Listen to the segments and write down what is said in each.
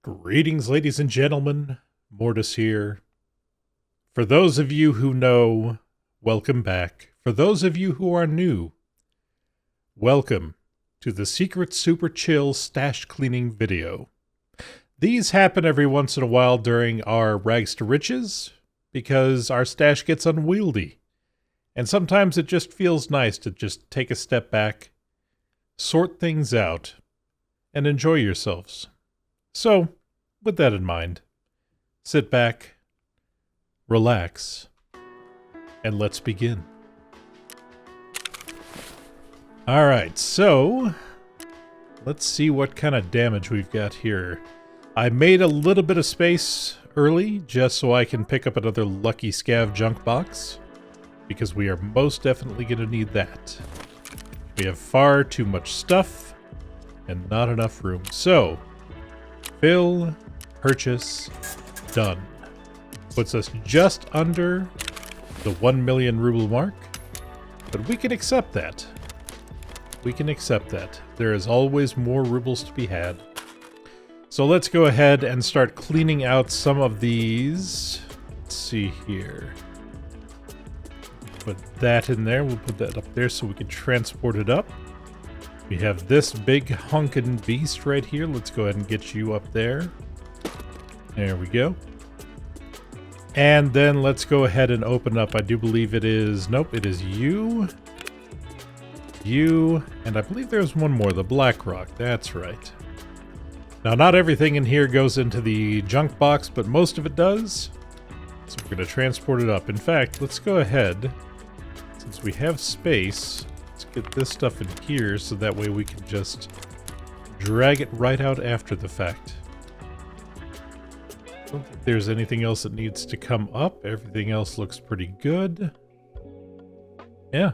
Greetings, ladies and gentlemen. Mortus here. For those of you who know, welcome back. For those of you who are new, welcome to the Secret Super Chill Stash Cleaning video. These happen every once in a while during our Rags to Riches, because our stash gets unwieldy. And sometimes it just feels nice to just take a step back, sort things out, and enjoy yourselves. So, with that in mind, sit back, relax, and let's begin. Alright, so let's see what kind of damage we've got here. I made a little bit of space early just so I can pick up another lucky scav junk box, because we are most definitely going to need that. We have far too much stuff and not enough room. So, fill, purchase, done. Puts us just under the 1 million ruble mark, but we can accept that. We can accept that. There is always more rubles to be had. So let's go ahead and start cleaning out some of these. Let's see here. Put that in there. We'll put that up there so we can transport it up. We have this big honkin' beast right here. Let's go ahead and get you up there. There we go. And then let's go ahead and open up. I do believe it is... Nope, it is you. You. And I believe there's one more, the Black Rock. That's right. Now, not everything in here goes into the junk box, but most of it does. So we're going to transport it up. In fact, let's go ahead. Since we have space... Let's get this stuff in here so that way we can just drag it right out after the fact. I don't think there's anything else that needs to come up. Everything else looks pretty good. Yeah.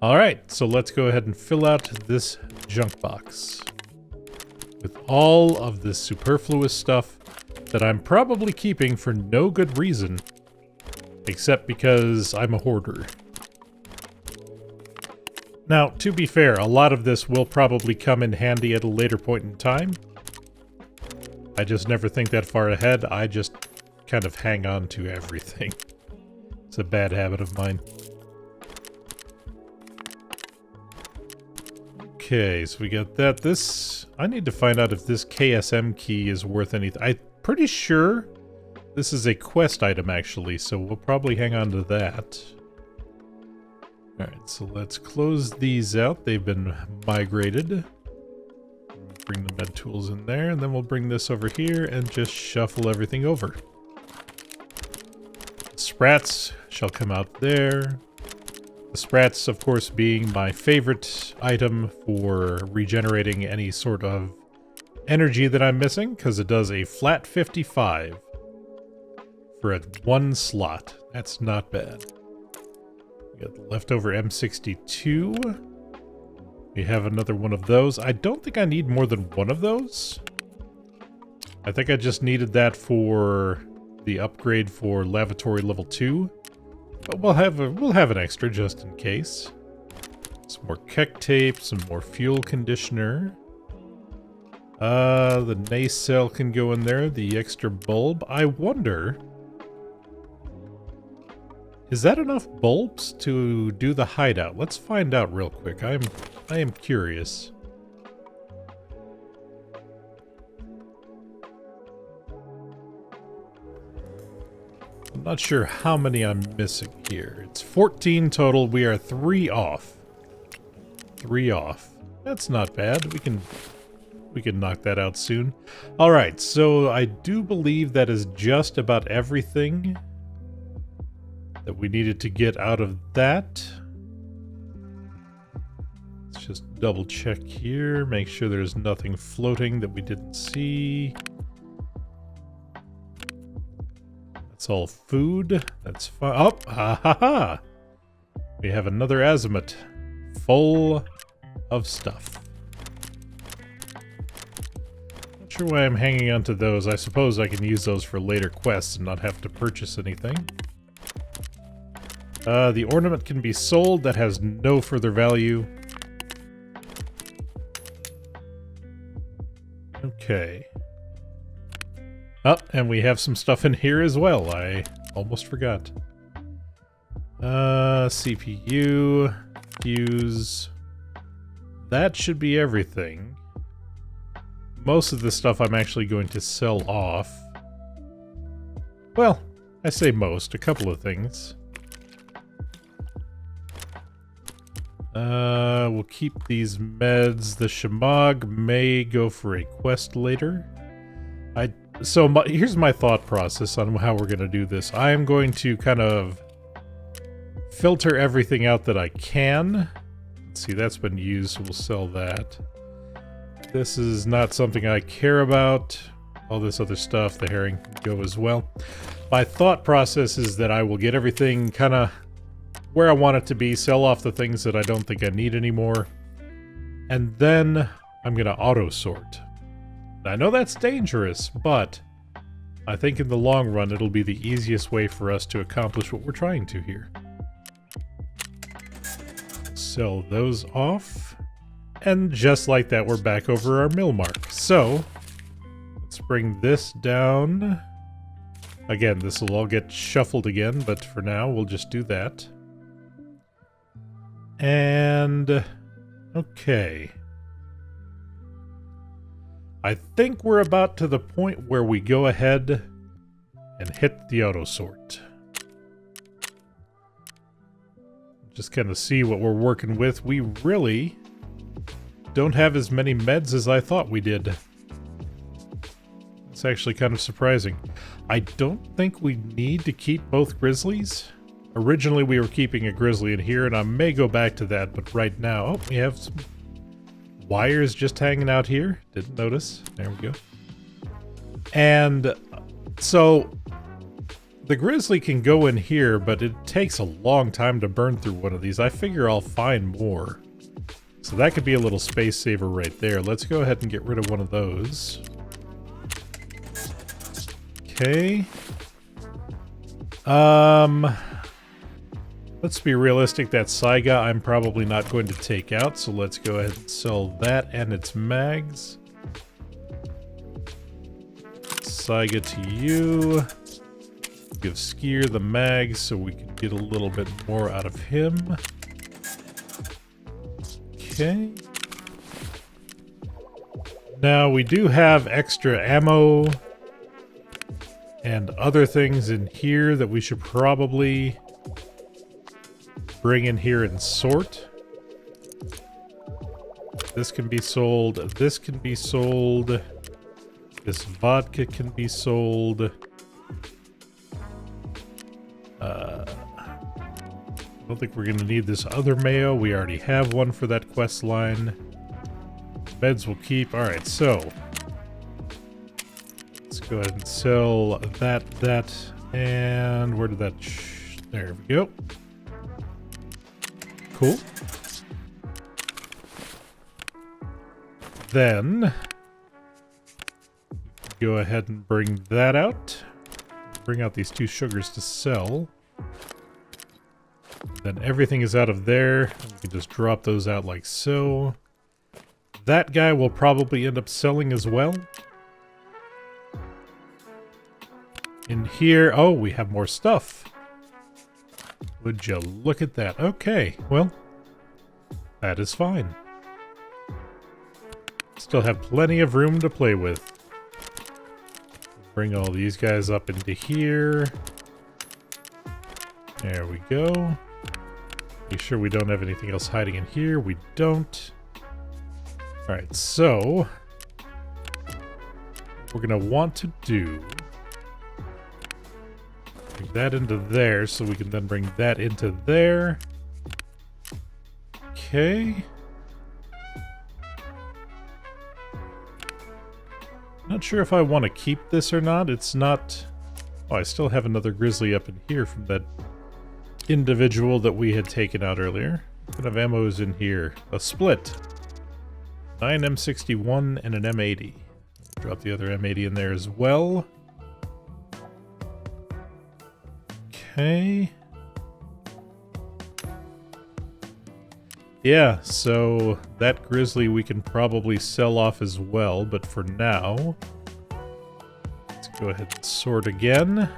Alright, so let's go ahead and fill out this junk box with all of this superfluous stuff that I'm probably keeping for no good reason, except because I'm a hoarder. Now, to be fair, a lot of this will probably come in handy at a later point in time. I just never think that far ahead. I just kind of hang on to everything. It's a bad habit of mine. Okay, so we got that. This... I need to find out if this KSM key is worth anything. I'm pretty sure this is a quest item, actually, so we'll probably hang on to that. Alright, so let's close these out. They've been migrated. Bring the med tools in there, and then we'll bring this over here and just shuffle everything over. Sprats shall come out there. The sprats, of course, being my favorite item for regenerating any sort of energy that I'm missing, because it does a flat 55 for a 1 slot. That's not bad. We got the leftover M62. We have another one of those. I don't think I need more than one of those. I think I just needed that for the upgrade for lavatory level 2. But we'll have an extra just in case. Some more Keck tape, some more fuel conditioner. The nacelle can go in there, the extra bulb. I wonder... Is that enough bulbs to do the hideout? Let's find out real quick. I am curious. I'm not sure how many I'm missing here. It's 14 total. We are 3 off. 3 off. That's not bad. We can knock that out soon. All right, so I do believe that is just about everything that we needed to get out of that. Let's just double check here, make sure there's nothing floating that we didn't see. That's all food. That's fine. Oh, ha ha ha! We have another azimuth full of stuff. Not sure why I'm hanging on to those. I suppose I can use those for later quests and not have to purchase anything. The ornament can be sold. That has no further value. Okay. Oh, and we have some stuff in here as well. I almost forgot. CPU, fuse. That should be everything. Most of the stuff I'm actually going to sell off. Well, I say most, a couple of things. We'll keep these meds. The Shamag may go for a quest later. Here's my thought process on how we're going to do this. I am going to kind of filter everything out that I can. Let's see, that's been used, so we'll sell that. This is not something I care about. All this other stuff, the herring can go as well. My thought process is that I will get everything kind of where I want it to be, sell off the things that I don't think I need anymore, and then I'm going to auto-sort. I know that's dangerous, but I think in the long run it'll be the easiest way for us to accomplish what we're trying to here. Sell those off, and just like that we're back over our mill mark. So, let's bring this down. Again, this will all get shuffled again, but for now we'll just do that. And, okay. I think we're about to the point where we go ahead and hit the auto sort. Just kind of see what we're working with. We really don't have as many meds as I thought we did. It's actually kind of surprising. I don't think we need to keep both grizzlies. Originally we were keeping a grizzly in here, and I may go back to that, but right now... Oh, we have some wires just hanging out here. Didn't notice. There we go. And so the grizzly can go in here, but it takes a long time to burn through one of these. I figure I'll find more. So that could be a little space saver right there. Let's go ahead and get rid of one of those. Okay. Let's be realistic. That Saiga I'm probably not going to take out, so let's go ahead and sell that and its mags. Saiga to you. Give Skier the mags so we can get a little bit more out of him. Okay. Now we do have extra ammo and other things in here that we should probably bring in here and sort. This can be sold. This can be sold. This vodka can be sold. I don't think we're going to need this other mayo. We already have one for that quest line. Beds will keep. Alright, so let's go ahead and sell that, and where did that... there we go. Cool. Then go ahead and bring that out. Bring out these 2 sugars to sell. Then everything is out of there. We can just drop those out like so. That guy will probably end up selling as well. In here, oh, we have more stuff. Would you look at that? Okay, well, that is fine. Still have plenty of room to play with. Bring all these guys up into here. There we go. Be sure we don't have anything else hiding in here. We don't. Alright, so what we're going to want to do... bring that into there so we can then bring that into there. Okay. Not sure if I want to keep this or not. It's not... oh, I still have another grizzly up in here from that individual that we had taken out earlier. What kind of ammo is in here? A split. 9 M61 and an M80. Drop the other M80 in there as well. Okay. Yeah, so that grizzly we can probably sell off as well, but for now, let's Go ahead and sort again.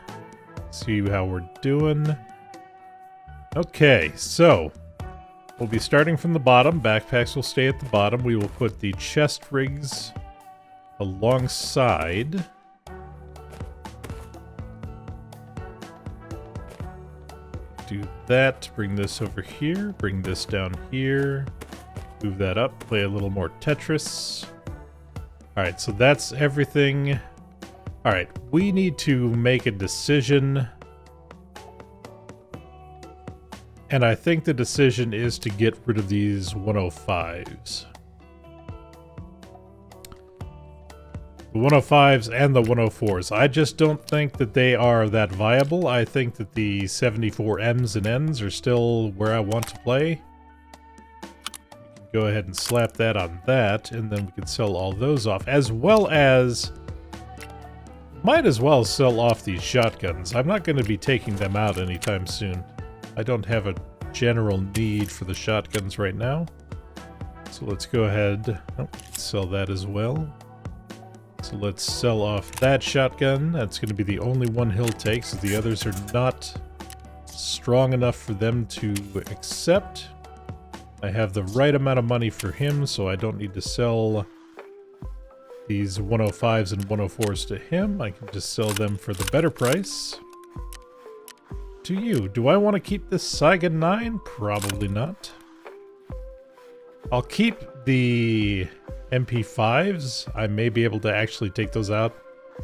See how we're doing. Okay, so we'll be starting from the bottom. Backpacks will stay at the bottom. We will put the chest rigs alongside. Do that. Bring this over here. Bring this down here. Move that up. Play a little more Tetris. Alright, so that's everything. Alright, we need to make a decision. And I think the decision is to get rid of these 105s. The 105s and the 104s. I just don't think that they are that viable. I think that the 74Ms and Ns are still where I want to play. Go ahead and slap that on that, and then we can sell all those off, as well as... Might as well sell off these shotguns. I'm not going to be taking them out anytime soon. I don't have a general need for the shotguns right now. So let's go ahead. Oh, sell that as well. So let's sell off that shotgun. That's going to be the only one he'll take, so the others are not strong enough for them to accept. I have the right amount of money for him, so I don't need to sell these 105s and 104s to him. I can just sell them for the better price. To you. Do I want to keep this Saiga 9? Probably not. I'll keep the MP5s. I may be able to actually take those out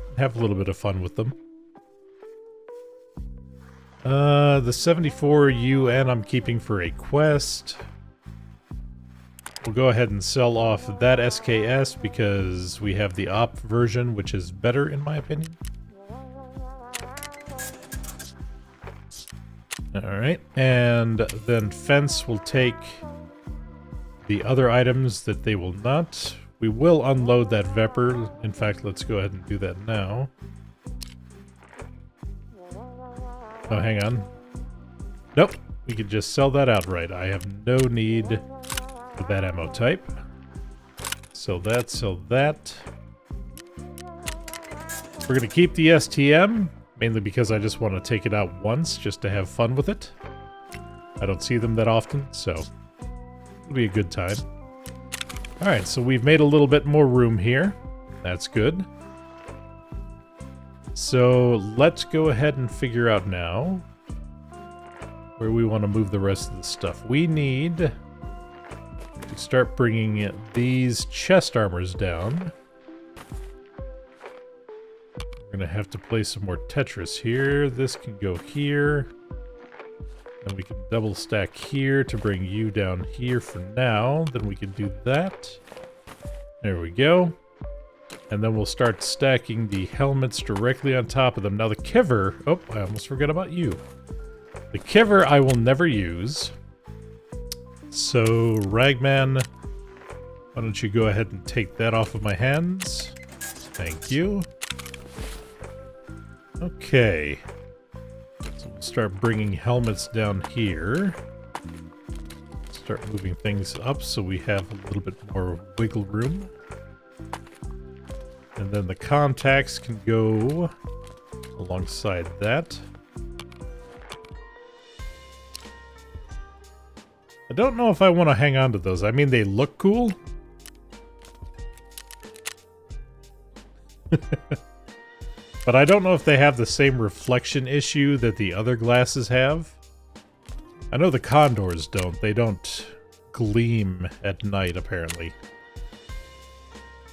and have a little bit of fun with them. The 74 UN I'm keeping for a quest. We'll go ahead and sell off that SKS because we have the op version, which is better in my opinion. Alright, and then Fence will take the other items that they will not. We will unload that Vepr. In fact, let's go ahead and do that now. Oh, hang on. Nope, we could just sell that outright. I have no need for that ammo type. Sell that, sell that. We're going to keep the STM. Mainly because I just want to take it out once, just to have fun with it. I don't see them that often, so it'll be a good time. Alright, so we've made a little bit more room here. That's good. So let's go ahead and figure out now where we want to move the rest of the stuff. We need to start bringing these chest armors down. We're going to have to play some more Tetris here. This can go here. And we can double stack here to bring you down here for now. Then we can do that. There we go. And then we'll start stacking the helmets directly on top of them. Now the Kiver... Oh, I almost forgot about you. The Kiver I will never use. So, Ragman, why don't you go ahead and take that off of my hands? Thank you. Okay, so we'll start bringing helmets down here. Start moving things up so we have a little bit more wiggle room. And then the contacts can go alongside that. I don't know if I want to hang on to those. I mean, they look cool. But I don't know if they have the same reflection issue that the other glasses have. I know the Condors don't. They don't gleam at night, apparently.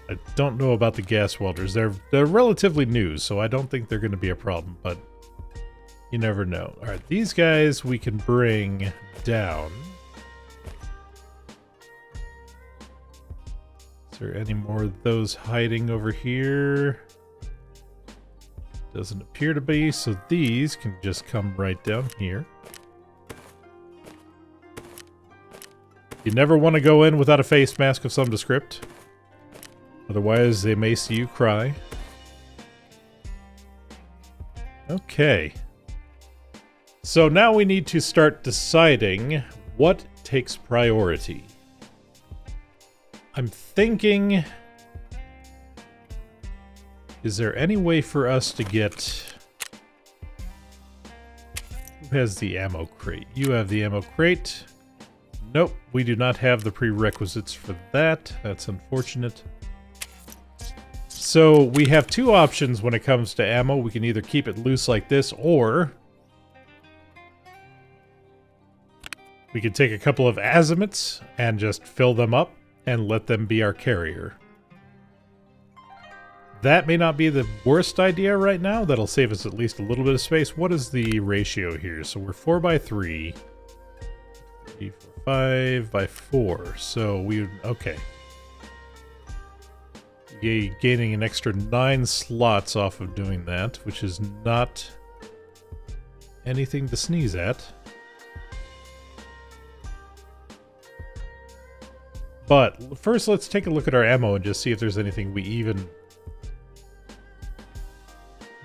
I don't know about the gas welders. They're relatively new, so I don't think they're going to be a problem, but you never know. Alright, these guys we can bring down. Is there any more of those hiding over here? Doesn't appear to be, so these can just come right down here. You never want to go in without a face mask of some descript. Otherwise, they may see you cry. Okay. So now we need to start deciding what takes priority. I'm thinking... Is there any way for us to get... Who has the ammo crate? You have the ammo crate. Nope, we do not have the prerequisites for that. That's unfortunate. So we have two options when it comes to ammo. We can either keep it loose like this, or we can take a couple of azimuths and just fill them up and let them be our carrier. That may not be the worst idea right now. That'll save us at least a little bit of space. What is the ratio here? So we're 4x3. 3, 4, 5 by 4. So we... okay. Yay, gaining an extra 9 slots off of doing that, which is not anything to sneeze at. But first, let's take a look at our ammo and just see if there's anything we even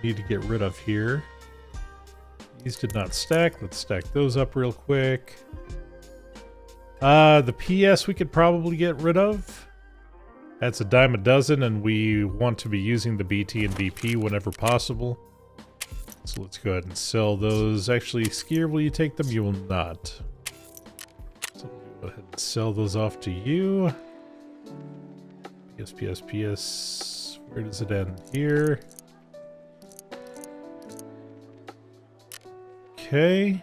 need to get rid of here. These did not stack. Let's stack those up real quick. The PS we could probably get rid of. That's a dime a dozen, and we want to be using the BT and BP whenever possible. So let's go ahead and sell those. Actually, Skier, will you take them? You will not. So go ahead and sell those off to you. PS. Where does it end? Here. Okay.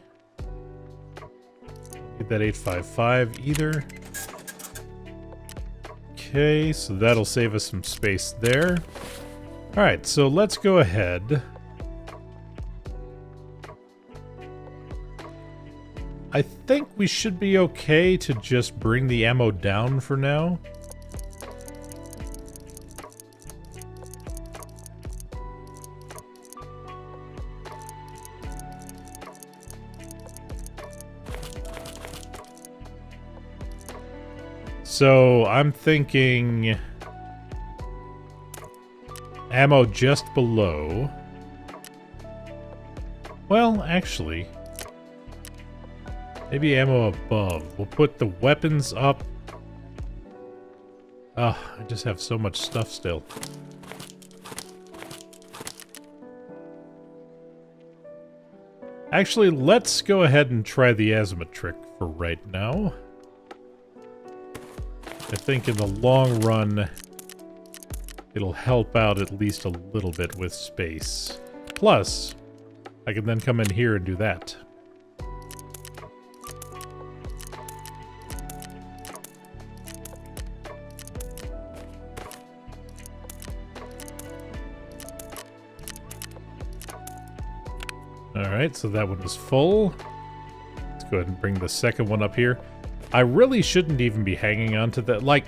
Get that 855 either. Okay, so that'll save us some space there. Alright, so let's go ahead. I think we should be okay to just bring the ammo down for now. So I'm thinking ammo just below. Well, actually, maybe ammo above. We'll put the weapons up. I just have so much stuff still. Actually, let's go ahead and try the azimuth trick for right now. I think in the long run, it'll help out at least a little bit with space. Plus, I can then come in here and do that. Alright, so that one is full. Let's go ahead and bring the second one up here. I really shouldn't even be hanging on to that. Like,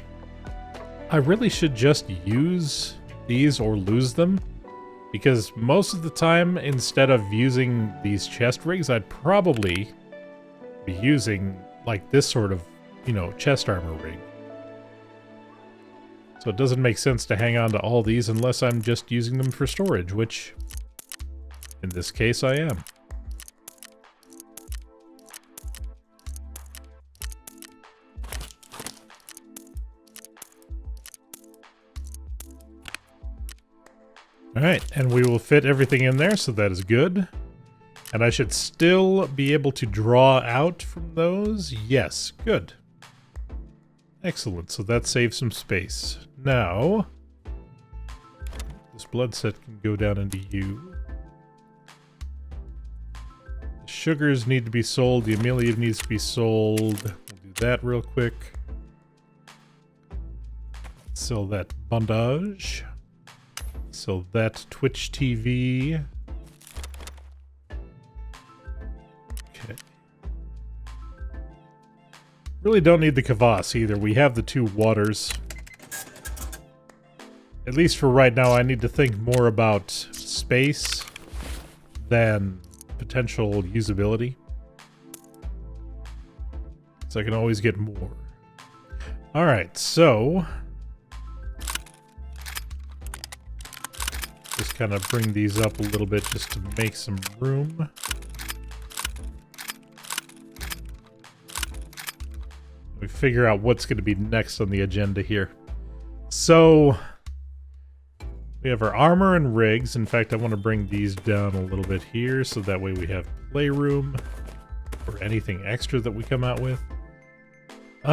I really should just use these or lose them. Because most of the time, instead of using these chest rigs, I'd probably be using, like, this sort of, you know, chest armor rig. So it doesn't make sense to hang on to all these unless I'm just using them for storage, which, in this case, I am. Alright, and we will fit everything in there, so that is good. And I should still be able to draw out from those. Yes, good. Excellent, so that saves some space. Now, this blood set can go down into you. The sugars need to be sold, the Amelia needs to be sold. We'll do that real quick. Sell that bondage. So that Twitch TV. Okay. Really don't need the kvass either. We have the 2 waters. At least for right now, I need to think more about space than potential usability. So I can always get more. Alright, so just kind of bring these up a little bit just to make some room. We figure out what's going to be next on the agenda here. So We have our armor and rigs. In fact, I want to bring these down a little bit here so that way we have playroom for anything extra that we come out with. We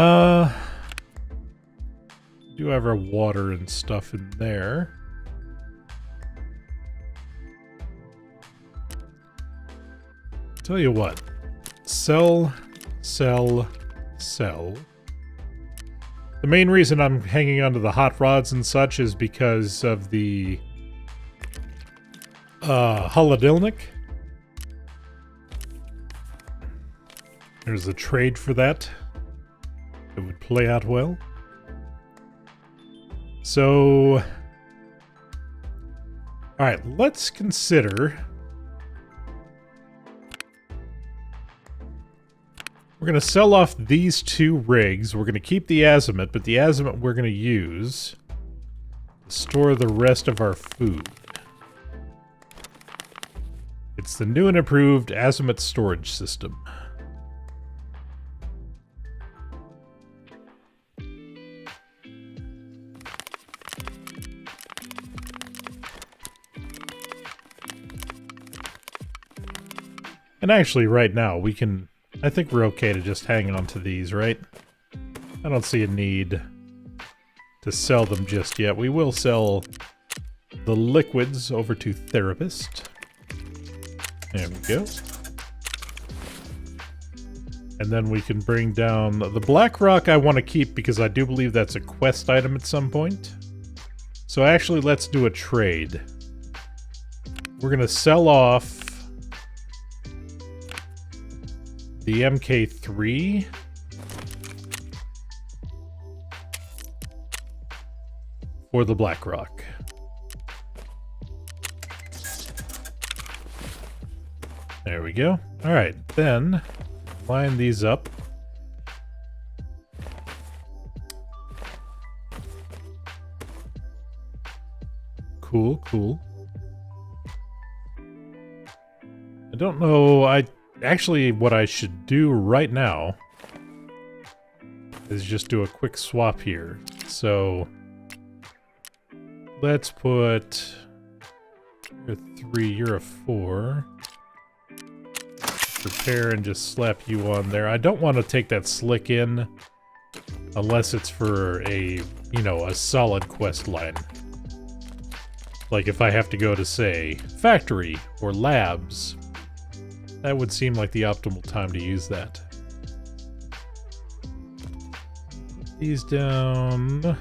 do have our water and stuff in there. Tell you what, sell, sell, sell. The main reason I'm hanging onto the hot rods and such is because of the Holodilnic. There's a trade for that. It would play out well. So, alright, let's consider. We're going to sell off these 2 rigs. We're going to keep the azimuth, but the azimuth we're going to use to store the rest of our food. It's the new and improved azimuth storage system. And actually, right now, we can... I think we're okay to just hang on to these, right? I don't see a need to sell them just yet. We will sell the liquids over to Therapist. There we go. And then we can bring down the Black Rock I want to keep because I do believe that's a quest item at some point. So actually, let's do a trade. We're going to sell off the MK3 for the Black Rock. There we go. All right, then line these up. Cool, cool. I don't know, actually, what I should do right now is just do a quick swap here. So let's put you're a 3, you're a 4. Prepare and just slap you on there. I don't want to take that slick in unless it's for a, you know, a solid quest line. Like if I have to go to, say, factory or labs. That would seem like the optimal time to use that. Put these down.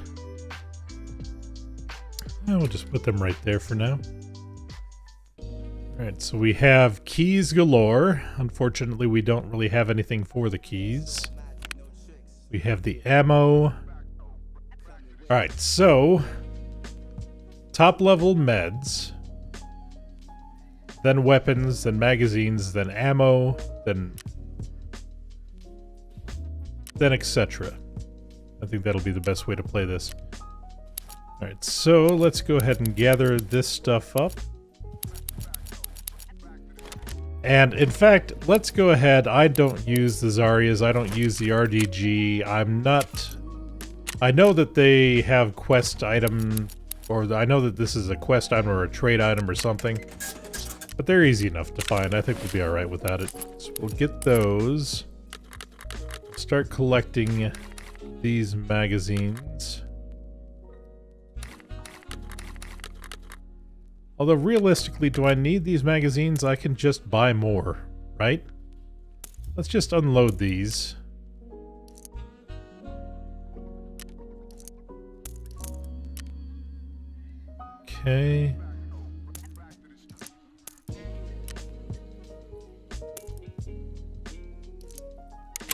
And we'll just put them right there for now. Alright, so we have keys galore. Unfortunately, we don't really have anything for the keys. We have the ammo. Alright, so top level meds. Then weapons, then magazines, then ammo, then etc. I think that'll be the best way to play this. Alright, so let's go ahead and gather this stuff up. And in fact, let's go ahead. I don't use the Zarias, I don't use the RDG. I know that they have quest item, or I know that this is a quest item or a trade item or something. But they're easy enough to find. I think we'll be alright without it. So we'll get those. Start collecting these magazines. Although realistically, do I need these magazines? I can just buy more, right? Let's just unload these. Okay.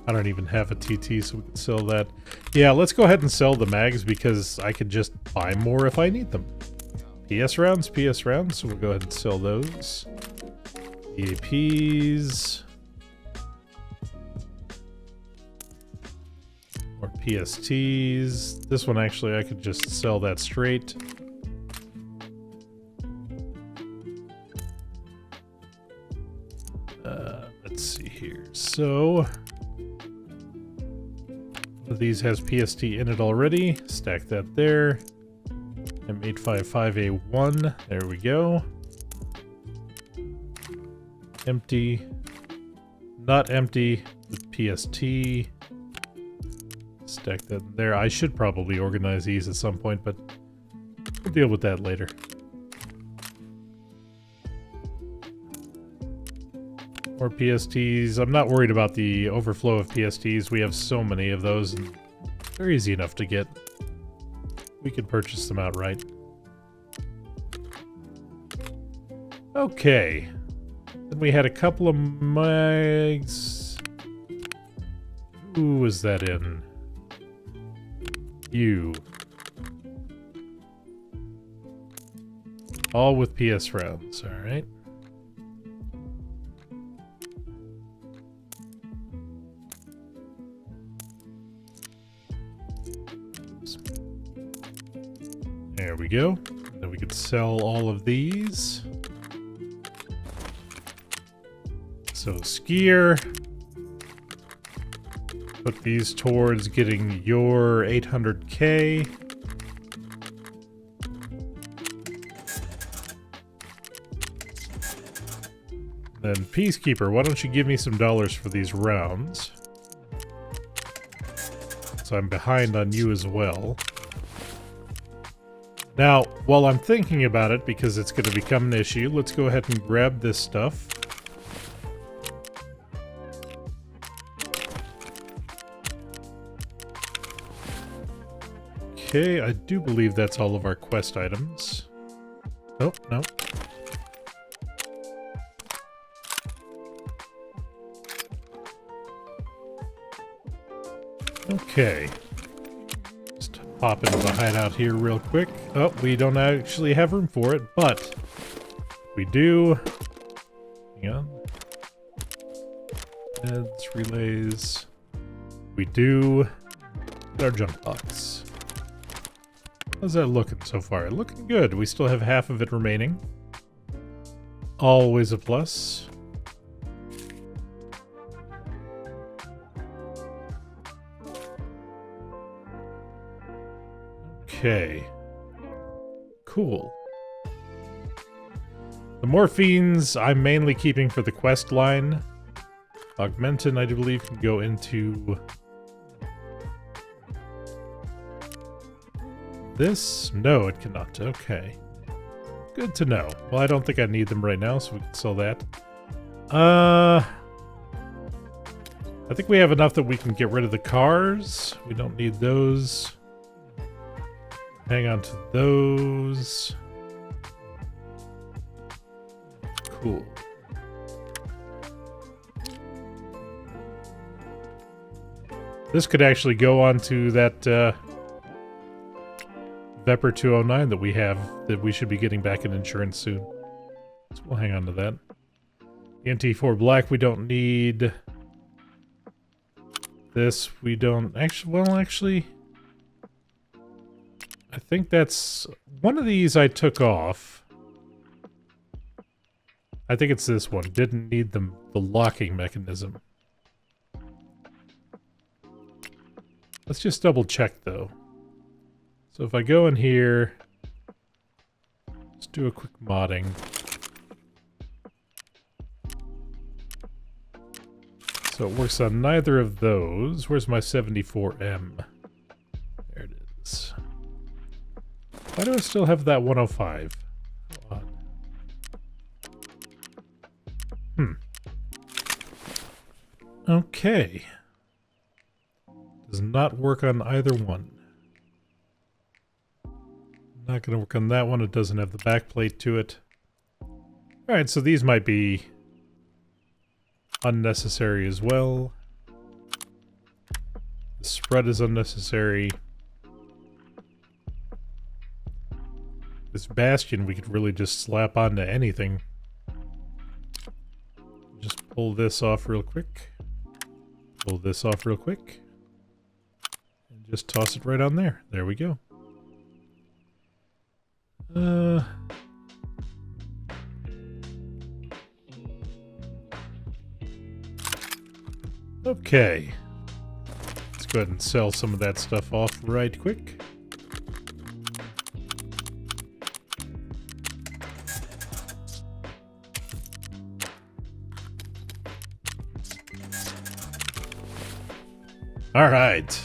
I don't even have a TT, so we can sell that. Yeah, let's go ahead and sell the mags because I could just buy more if I need them. PS rounds, so we'll go ahead and sell those. EAPs. Or PSTs. This one actually I could just sell that straight. Let's see here. So one of these has PST in it already. Stack that there. M855A1. There we go. Empty. Not empty. With PST. Stack that there. I should probably organize these at some point, but we'll deal with that later. More PSTs. I'm not worried about the overflow of PSTs. We have so many of those, and they're easy enough to get. We could purchase them outright. Okay. Then we had a couple of mags. Who was that in? You. All with PS rounds, alright. There we go. Then we could sell all of these. So skier. Put these towards getting your 800K. Then Peacekeeper, why don't you give me some dollars for these rounds? So I'm behind on you as well. Now, while I'm thinking about it, because it's going to become an issue, let's go ahead and grab this stuff. Okay, I do believe that's all of our quest items. Oh, no. Okay. Just pop into the hideout here real quick. Oh, we don't actually have room for it, but we do. Hang on. Heads, relays. We do. Our junk box. How's that looking so far? Looking good. We still have half of it remaining. Always a plus. Okay. Cool. The morphines I'm mainly keeping for the quest line. Augmentin, I do believe, can go into this? No, it cannot. Okay. Good to know. Well, I don't think I need them right now, so we can sell that. I think we have enough that we can get rid of the cars. We don't need those. Hang on to those. Cool. This could actually go on to that Vepr 209 that we have, that we should be getting back in insurance soon. So we'll hang on to that. NT4 Black we don't need. This we don't actually, well actually I think that's one of these I took off. I think it's this one. Didn't need the locking mechanism. Let's just double check though. So if I go in here, let's do a quick modding. So it works on neither of those. Where's my 74M? There it is. Why do I still have that 105? Odd. Okay. Does not work on either one. Not going to work on that one. It doesn't have the backplate to it. Alright, so these might be unnecessary as well. The spread is unnecessary. This bastion we could really just slap onto anything. Just pull this off real quick. Pull this off real quick. And just toss it right on there. There we go. Okay. Let's go ahead and sell some of that stuff off right quick. All right.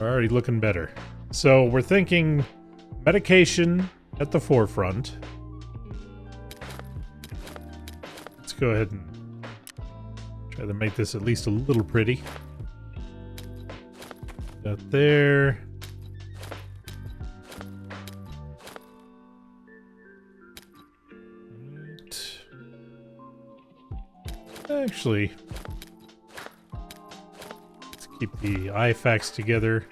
Already looking better. So we're thinking medication at the forefront. Let's go ahead and try to make this at least a little pretty. Got there. Right. Actually, let's keep the IFACs together.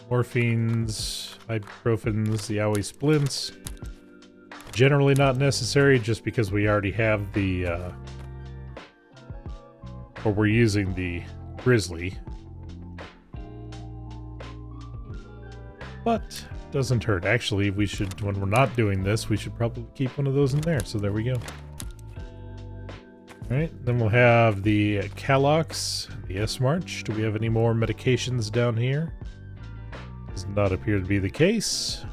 Morphines, ibuprofens, the Aoi splints. Generally not necessary just because we already have the, or we're using the Grizzly. But doesn't hurt. Actually, we should, when we're not doing this, we should probably keep one of those in there. So there we go. Alright, then we'll have the Calox, the S-March. Do we have any more medications down here? Does not appear to be the case.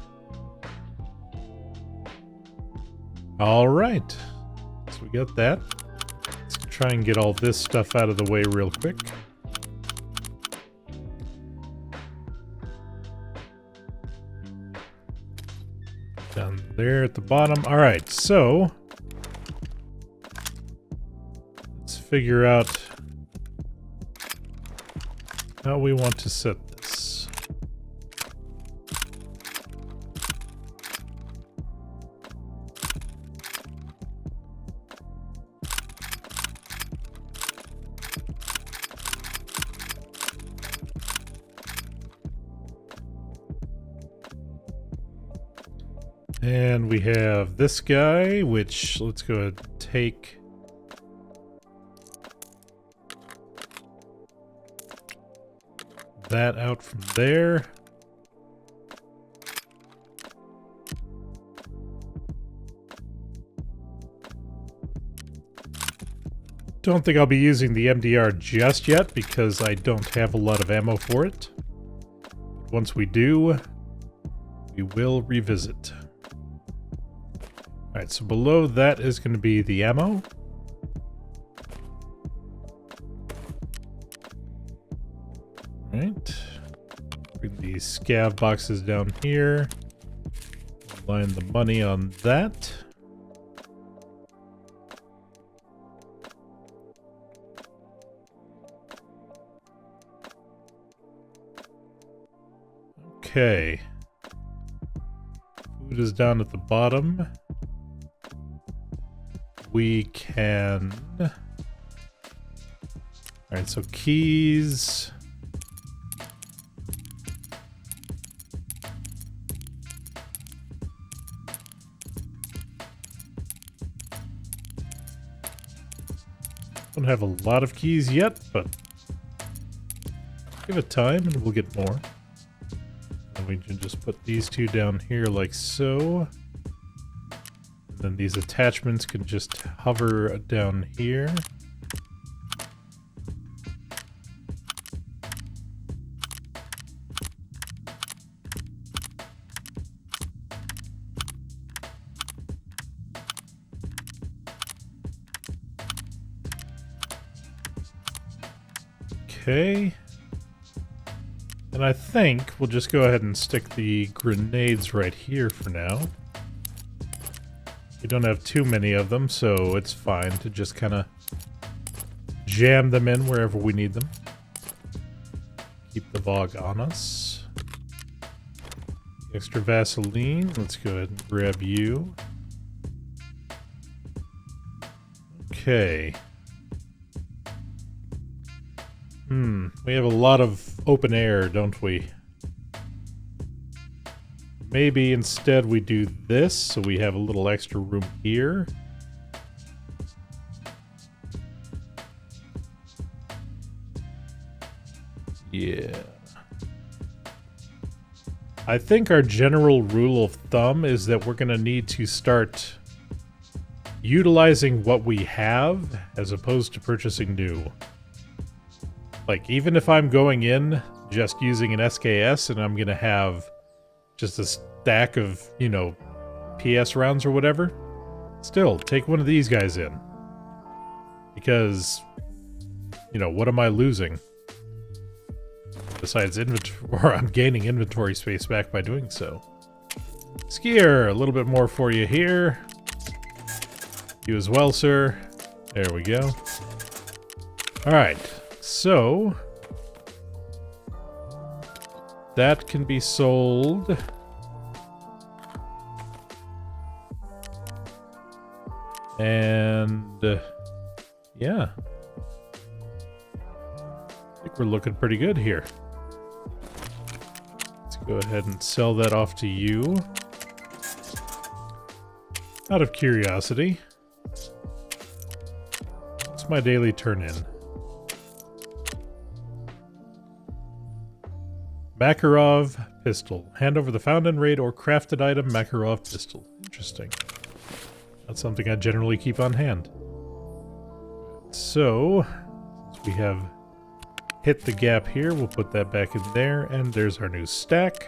Alright, so we got that. Let's try and get all this stuff out of the way real quick. Down there at the bottom. Alright, so let's figure out how we want to set this. And we have this guy, which let's go ahead and take. That out from there. Don't think I'll be using the MDR just yet because I don't have a lot of ammo for it. Once we do, we will revisit. Alright, so below that is going to be the ammo. Alright. Bring these scav boxes down here. Line the money on that. Okay. Food is down at the bottom. We can... Alright, so keys... Don't have a lot of keys yet, but give it time and we'll get more. And we can just put these two down here like so. And then these attachments can just hover down here. Okay. And I think we'll just go ahead and stick the grenades right here for now. We don't have too many of them, so it's fine to just kind of jam them in wherever we need them. Keep the VOG on us. Extra Vaseline. Let's go ahead and grab you. Okay. We have a lot of open air, don't we? Maybe instead we do this, so we have a little extra room here. Yeah. I think our general rule of thumb is that we're going to need to start utilizing what we have as opposed to purchasing new. Like, even if I'm going in just using an SKS and I'm going to have just a stack of, you know, PS rounds or whatever, Still, take one of these guys in. Because, you know, what am I losing? Besides or I'm gaining inventory space back by doing so. Skier, a little bit more for you here. You as well, sir. There we go. Alright, so that can be sold. And yeah. I think we're looking pretty good here. Let's go ahead and sell that off to you. Out of curiosity, what's my daily turn-in? Makarov pistol. Hand over the found and raid or crafted item Makarov pistol. Interesting. That's something I generally keep on hand. So, since we have hit the gap here, we'll put that back in there, and there's our new stack.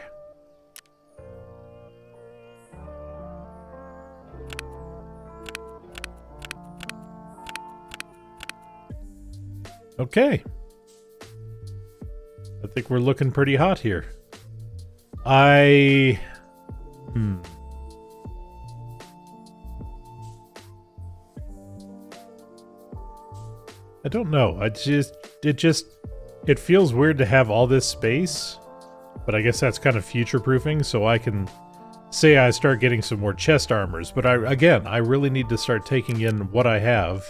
Okay. I think we're looking pretty hot here. I don't know. It feels weird to have all this space, but I guess that's kind of future-proofing, so I can say I start getting some more chest armors. But I really need to start taking in what I have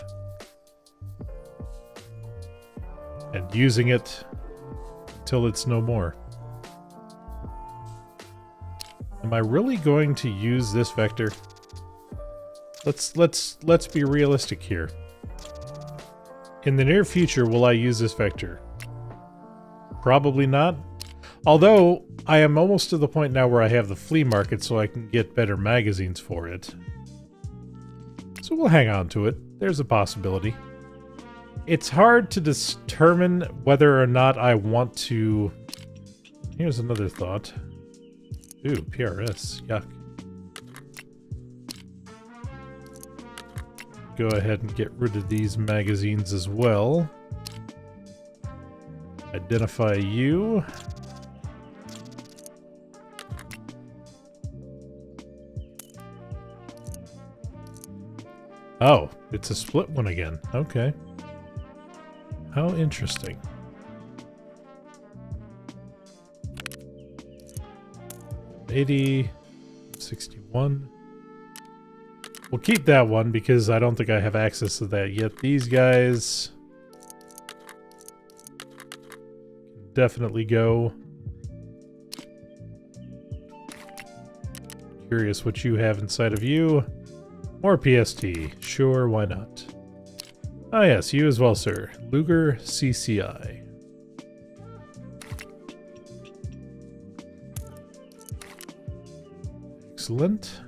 and using it until it's no more. Am I really going to use this vector? Let's be realistic here. In the near future, will I use this vector? Probably not. Although, I am almost to the point now where I have the flea market so I can get better magazines for it. So we'll hang on to it. There's a possibility. It's hard to determine whether or not I want to... Here's another thought. Ooh, PRS. Yuck. Go ahead and get rid of these magazines as well. Identify you. Oh, it's a split one again. Okay. How interesting. $80, $61. We'll keep that one because I don't think I have access to that yet. These guys can definitely go. Curious what you have inside of you. More PST. Sure, why not? Ah yes, you as well, sir. Luger CCI. Excellent.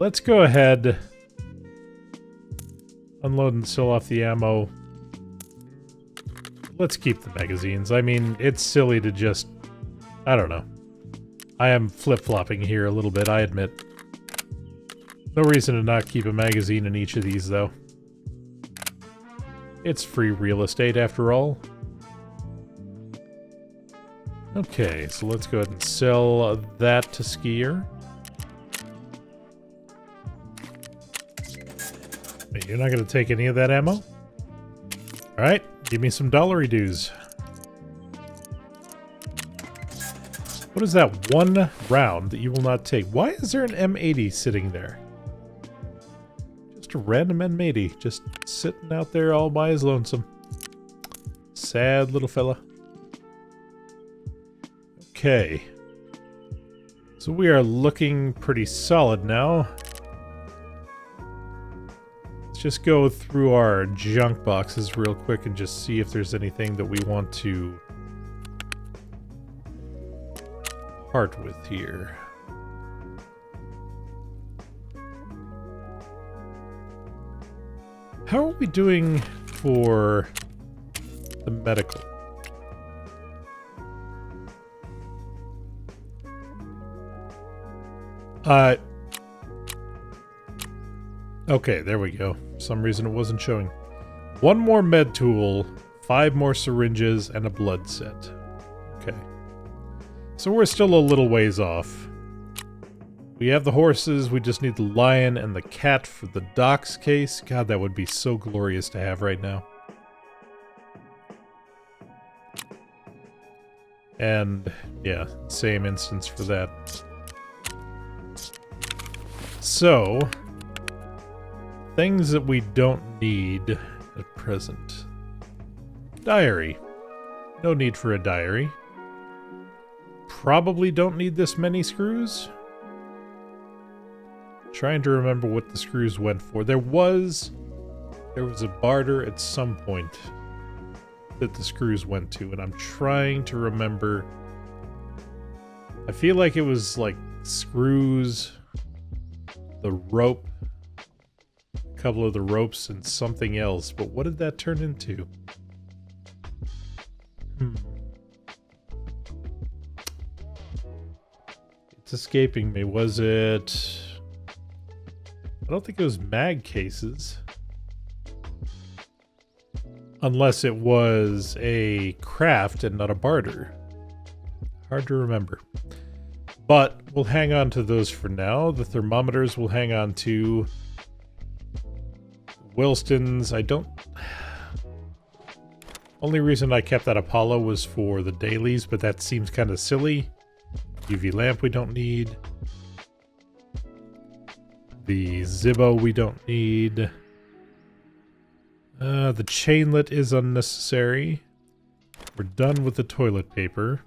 Let's go ahead, unload and sell off the ammo. Let's keep the magazines. I mean, it's silly to just... I don't know. I am flip-flopping here a little bit, I admit. No reason to not keep a magazine in each of these, though. It's free real estate, after all. Okay, so let's go ahead and sell that to Skier. Wait, you're not going to take any of that ammo? Alright, give me some dollary dues. What is that one round that you will not take? Why is there an M80 sitting there? Just a random M80, just sitting out there all by his lonesome. Sad little fella. Okay. So we are looking pretty solid now. Let's just go through our junk boxes real quick and just see if there's anything that we want to part with here. How are we doing for the medical? Okay, there we go. For some reason it wasn't showing. 1 more med tool, 5 more syringes, and a blood set. Okay. So we're still a little ways off. We have the horses, we just need the lion and the cat for the docks case. God, that would be so glorious to have right now. And, yeah, same instance for that. So, things that we don't need at present. Diary. No need for a diary. Probably don't need this many screws. Trying to remember what the screws went for. There was a barter at some point that the screws went to, and I'm trying to remember. I feel like it was like screws, the rope, a couple of the ropes, and something else. But what did that turn into? It's escaping me. Was it... I don't think it was mag cases. Unless it was a craft and not a barter. Hard to remember. But we'll hang on to those for now. The thermometers we'll hang on to. Wilston's, I don't... Only reason I kept that Apollo was for the dailies, but that seems kind of silly. UV lamp we don't need. The Zibbo we don't need. The chainlet is unnecessary. We're done with the toilet paper.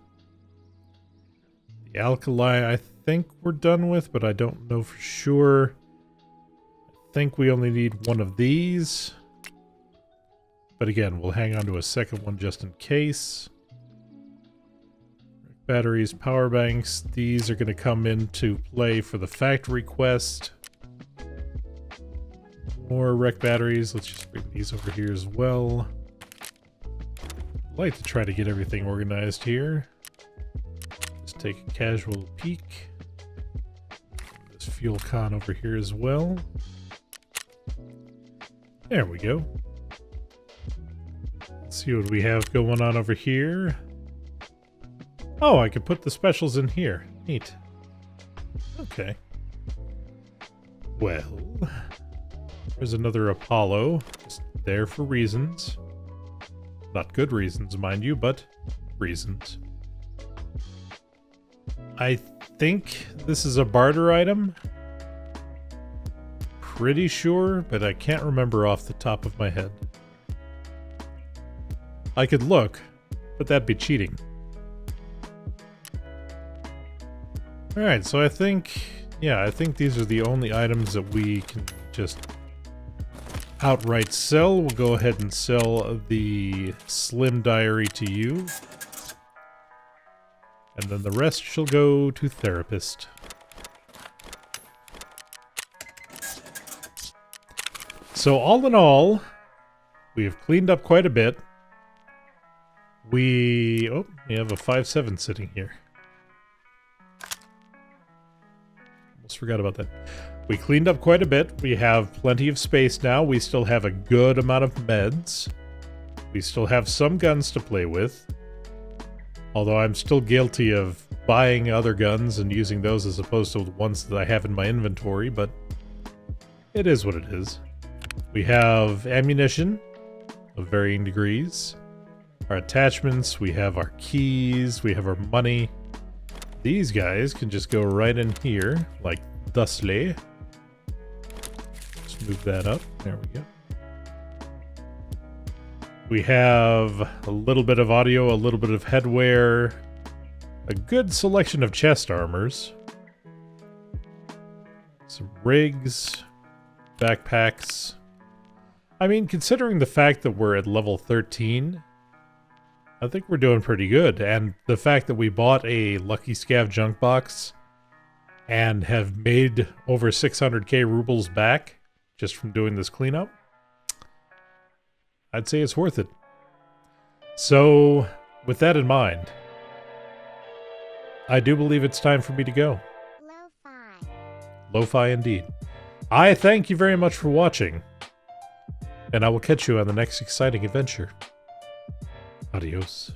The alkali I think we're done with, but I don't know for sure. I think we only need 1 of these. But again, we'll hang on to a second one just in case. Batteries, power banks. These are going to come into play for the factory quest. More rec batteries. Let's just bring these over here as well. I'd like to try to get everything organized here. Just take a casual peek. This fuel con over here as well. There we go. Let's see what we have going on over here. Oh, I could put the specials in here. Neat. Okay. Well... There's another Apollo, just there for reasons. Not good reasons, mind you, but reasons. I think this is a barter item. Pretty sure, but I can't remember off the top of my head. I could look, but that'd be cheating. Alright, so I think these are the only items that we can just... outright sell. We'll go ahead and sell the Slim Diary to you. And then the rest shall go to Therapist. So all in all, we have cleaned up quite a bit. We have a 5.7 sitting here. Almost forgot about that. We cleaned up quite a bit. We have plenty of space now. We still have a good amount of meds. We still have some guns to play with. Although I'm still guilty of buying other guns and using those as opposed to the ones that I have in my inventory, but it is what it is. We have ammunition of varying degrees. Our attachments, we have our keys, we have our money. These guys can just go right in here, like thusly. Move that up. There we go. We have a little bit of audio, a little bit of headwear, a good selection of chest armors, some rigs, backpacks. I mean, considering the fact that we're at level 13, I think we're doing pretty good. And the fact that we bought a Lucky Scav junk box and have made over 600k rubles back just from doing this cleanup, I'd say it's worth it. So, with that in mind, I do believe it's time for me to go. Lo-fi indeed. I thank you very much for watching, and I will catch you on the next exciting adventure. Adios.